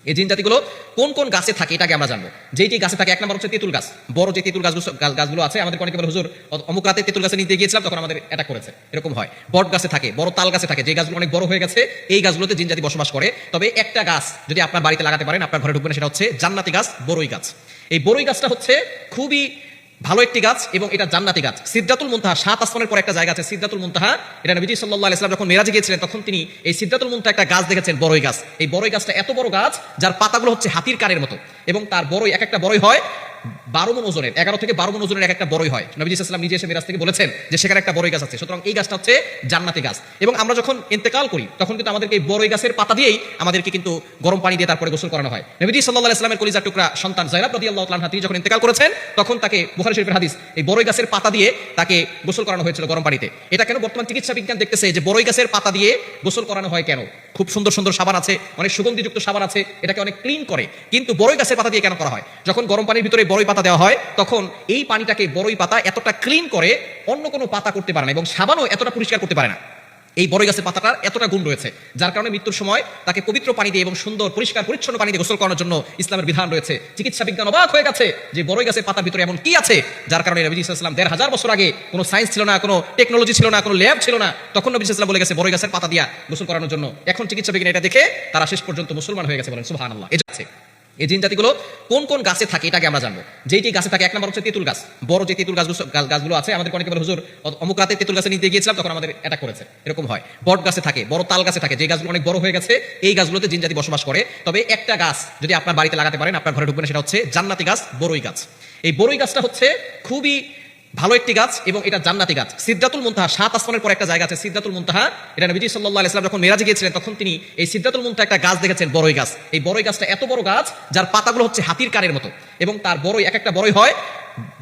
এই জিন জাতিগুলো কোন কোন গাছে থাকে এটাকে আমরা জানবো। যেটি গাছে থাকে, এক নম্বর হচ্ছে তেঁতুল গাছ। বড় যে তেঁতুল গাছগুলো আছে, আমাদের অনেকে বলে হুজুর অমুক রাতে তেঁতুল গাছে নিতে গিয়েছিলাম, তখন আমাদের অ্যাটাক করেছে, এরকম হয়। বট গাছে থাকে, বড় তাল গাছে থাকে, যে গাছগুলো অনেক বড় হয়ে গেছে, এই গাছগুলোতে জিন জাতি বসবাস করে। তবে একটা গাছ যদি আপনার বাড়িতে লাগাতে পারেন, আপনার ঘরে ঢুকবেন, সেটা হচ্ছে জান্নাতি গাছ, বড়ই গাছ। এই বড়ই গাছটা হচ্ছে খুবই ভালো একটি গাছ এবং এটা জান্নাতি গাছ। সিদরাতুল মুনতাহা, 7 আসমানের পর একটা জায়গা আছে সিদরাতুল মুনতাহা। এটা নবীজি সাল্লাল্লাহু আলাইহি ওয়াসাল্লাম যখন মেরাজে গিয়েছিলেন, তখন তিনি এই সিদরাতুল মুনতাহা একটা গাছ দেখেছেন, বড়ই গাছ। এই বড়ই গাছটা এত বড় গাছ, যার পাতাগুলো হচ্ছে হাতির কানের মতো, এবং তার বড়ই, এক একটা বড়ই হয় 12 মণ ওজনের, 11 থেকে 12 মণ ওজনের এক একটা বড়ই হয়। নবীজি সাল্লাল্লাহু আলাইহি ওয়াসাল্লাম নিজে এসে মেরাজ থেকে বলেছেন যে সেখানে একটা বড়ই গাছ আছে। সুতরাং এই গাছটা হচ্ছে জান্নাতি গাছ। এবং আমরা যখন ইন্তেকাল করি, তখন কিন্তু আমাদেরকে এই বড়ই গাছের পাতা দিয়েই আমাদেরকে কিন্তু গরম পানি দিয়ে তারপরে গোসল করানো হয়। নবীজি সাল্লাল্লাহু আলাইহি ওয়াসাল্লামের কলিজার টুকরা সন্তান যায়েনাব রাদিয়াল্লাহু তাআলা আনহা, তিনি যখন ইন্তেকাল করেছেন, তখন তাকে, বুখারী শরীফের হাদিস, এই বড়ই গাছের পাতা দিয়ে তাকে গোসল করানো হয়েছিল গরম পানিতে। এটা কেন বর্তমান চিকিৎসা বিজ্ঞান দেখতেছে যে বড়ই গাছের পাতা দিয়ে গোসল করানো হয় কেন। খুব সুন্দর সুন্দর সাবান আছে, অনেক সুগন্ধিযুক্ত সাবান আছে, এটাকে অনেক ক্লিন করে। কিন্তু বড়ই গাছের পাতা দিয়ে কেন করা হয়? যখন গরম পানির ভিতরে বড়ই পাতা দেওয়া হয়, তখন এই পানিটাকে বড়ই পাতা এতটা ক্লিন করে, অন্য কোনো পাতা করতে পারে না, এবং সাবানও এতটা পরিষ্কার করতে পারে না। এই বড়ই গাছের পাতাটার এতটা গুণ রয়েছে, যার কারণে মৃত্যুর সময় তাকে পবিত্র পানি দিয়ে এবং সুন্দর পরিষ্কার পরিচ্ছন্ন পানি দিয়ে গোসল করানোর জন্য ইসলামের বিধান রয়েছে। চিকিৎসা বিজ্ঞান অবাক হয়ে গেছে যে বড়ই গাছের পাতার ভিতরে এমন কি আছে, যার কারণে নবী সাল্লাল্লাহু আলাইহি ওয়াসাল্লাম 1500 বছর আগে কোনো সায়েন্স ছিল না, কোনো টেকনোলজি ছিল না, কোনো ল্যাব ছিল না, তখন নবী সাল্লাল্লাহু আলাইহি ওয়াসাল্লাম বলে গেছে বড়ই গাছের পাতা দিয়া গোসল করানোর জন্য। এখন চিকিৎসা বিজ্ঞান এটা দেখে তারা শেষ পর্যন্ত মুসলমান হয়ে গেছে, বলেন সুবহানাল্লাহ। এই আছে এই জিন জাতিগুলো কোন কোন গাছে থাকে এটাকে আমরা জানবো। যেটি গাছে থাকে, এক নম্বর হচ্ছে তেঁতুল গাছ। বড় যে তেঁতুল গাছগুলো আছে, আমাদের অনেকে বলে হুজুর অমুক রাতে তেঁতুল গাছে নিতে গিয়েছিলাম, তখন আমাদের অ্যাটাক করেছে, এরকম হয়। বট গাছে থাকে, বড় তাল গাছে থাকে, যে গাছগুলো অনেক বড় হয়ে গেছে, এই গাছগুলোতে জিন জাতি বসবাস করে। তবে একটা গাছ যদি আপনার বাড়িতে লাগাতে পারেন, আপনার ঘরে ঢুকবেন, সেটা হচ্ছে জান্নাতি গাছ, বড়ই গাছ। এই বড়ই গাছটা হচ্ছে খুবই ভালো একটি গাছ এবং এটা জান্নাতি গাছ। সিদরাতুল মুনতাহা, 7 আসমানের পর একটা জায়গা আছে সিদরাতুল মুনতাহা। এটা নবীজি সাল্লাল্লাহু আলাইহি ওয়াসাল্লাম যখন মেরাজে গিয়েছিলেন, তখন তিনি এই সিদরাতুল মুনতাহা একটা গাছ দেখেছেন, বড়ই গাছ। এই বড়ই গাছটা এত বড় গাছ, যার পাতাগুলো হচ্ছে হাতির কানের মতো, এবং তার বড়ই, এক একটা বড়ই হয়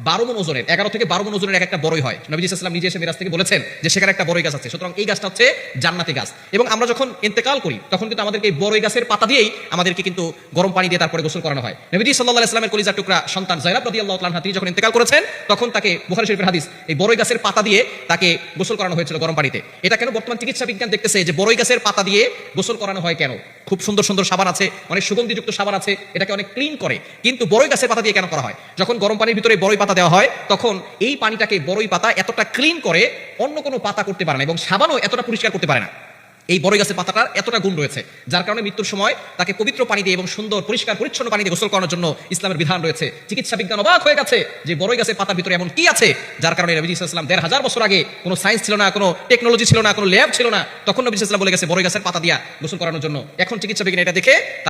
12 মণ ওজনের, 11 থেকে 12 মণ ওজনের এক একটা বড়ই হয়। নবীজি সাল্লাল্লাহু আলাইহি ওয়াসাল্লাম নিজে এসে মেরাজ থেকে বলেছেন যে সেখানে একটা বড়ই গাছ আছে। সুতরাং এই গাছটা হচ্ছে জান্নাতি গাছ। এবং আমরা যখন ইন্তেকাল করি, তখন কিন্তু আমাদেরকে এই বড়ই গাছের পাতা দিয়েই আমাদেরকে কিন্তু গরম পানি দিয়ে তারপরে গোসল করানো হয়। নবীজি সাল্লাল্লাহু আলাইহি ওয়াসাল্লামের কলিজার টুকরা সন্তান যায়েনাব রাদিয়াল্লাহু তাআলা আনহা, তিনি যখন ইন্তেকাল করেছেন, তখন তাকে, বুখারী শরীফের হাদিস, এই বড়ই গাছের পাতা দিয়ে তাকে গোসল করানো হয়েছিল গরম পানিতে। এটা কেন বর্তমান চিকিৎসা বিজ্ঞান দেখতেছে যে বড়ই গাছের পাতা দিয়ে গোসল করানো হয় কেন। খুব সুন্দর সুন্দর সাবান আছে, অনেক সুগন্ধিযুক্ত সাবান আছে, এটাকে অনেক ক্লিন করে। কিন্তু বড়ই গাছের পাতা দিয়ে কেন করা হয়? যখন গরম পানির ভিতরে বড়ই পাতা দেওয়া হয়, তখন এই পানিটাকে বড়ই পাতা এতটা ক্লিন করে, অন্য কোনো পাতা করতে পারে না, এবং সাবানও এতটা পরিষ্কার করতে পারে না। এই বড়ই গাছের পাতাটার এতটা গুণ রয়েছে, যার কারণে মৃত্যুর সময় তাকে পবিত্র পানি দিয়ে এবং সুন্দর পরিষ্কার পরিচ্ছন্ন পানি দিয়ে গোসল করানোর জন্য ইসলামের বিধান রয়েছে। চিকিৎসা বিজ্ঞান অবাক হয়ে গেছে যে বড়ই গাছের পাতার ভিতরে এমন কি আছে, যার কারণে নবী সাল্লাল্লাহু আলাইহি ওয়াসাল্লাম 1500 বছর আগে কোনো সায়েন্স ছিল না, কোনো টেকনোলজি ছিল না, কোনো ল্যাব ছিল না, তখন নবী সাল্লাল্লাহু আলাইহি ওয়াসাল্লাম বলে গেছে বড়ই গাছের পাতা দিয়া গোসল করানোর জন্য। এখন চিকিৎসা বিজ্ঞান এটা দেখে